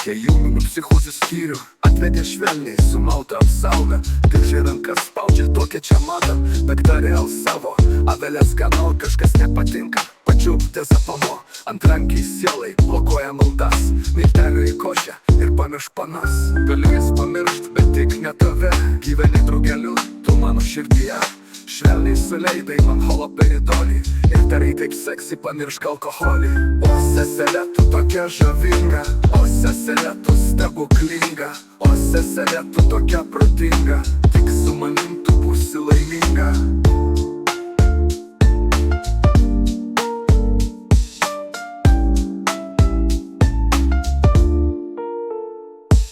Jaunimo psichozės skyrių atvedė švelniai sumautą apsaugą. Diržai rankas spaudžia tokia čia mada, daktarėl savo avelės kanal kažkas nepatinka. Pačiup dezapamo ant rankiai sielai blokuoja maldas. Miltelių į košę ir pamiršk panas. Gali jis pamiršt, bet tik ne tave. Gyveni drugeliu, tu mano širdyje. Švelniai suleidai man holoperidolį ir darai taip seksy, pamiršk alkoholį. O seselė, tu tokia žavinga, o seselė, tu stebuklinga, o seselė, tu tokia protinga, tik su manim tu būsi laiminga.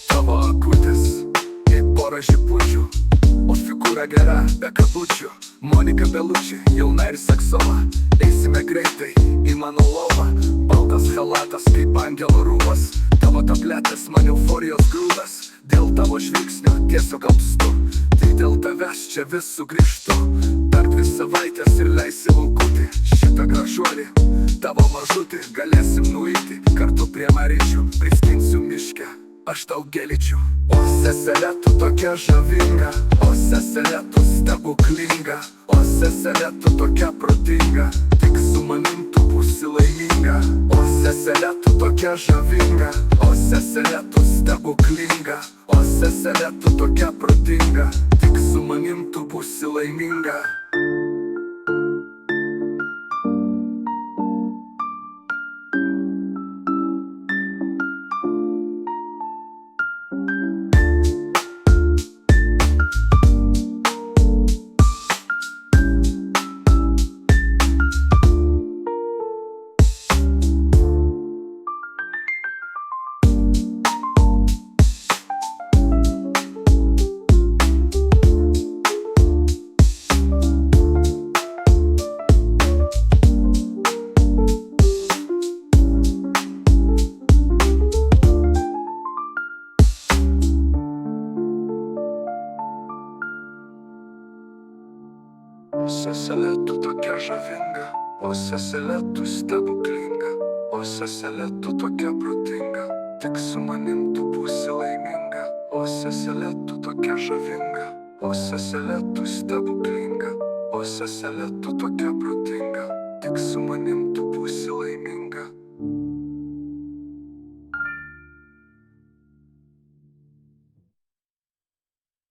Tavo akutės, kaip pora žipučių, o figūra gera, be kabučių. Monika Belucci, jauna ir seksova. Eisime greitai į mano lovą. Baltas chalatas kaip angelo rūbas. Tavo tabletės man euforijos grūdas. Dėl tavo žvilgsnio tiesiog apstu. Tai dėl tavęs čia vis sugrįžtu. Dar 2 savaitės ir leisi laukutį šitą gražuolį, tavo mažutį. Galėsim nueiti kartu prie Maryčių. Priskinsiu miške, aš tau gėlyčių. O seselė, tu tokia žavinga, o seselė, tu stebuklinga, o seselė, tu tokia protinga, tik su manim tu būsi laiminga. O seselė, tu tokia žavinga, o seselė, tu stebuklinga, o seselė, tu tokia protinga, tik su manim tu būsi laiminga. Seselė, tu tokia žavinga, o seselė, tu stebuklinga, o seselė, tu tokia protinga, tik su manim tu būsi laiminga. O seselė, tu tokia žavinga, o seselė, tu stebuklinga, o seselė, tu tokia protinga, tik su manim tu būsi laiminga.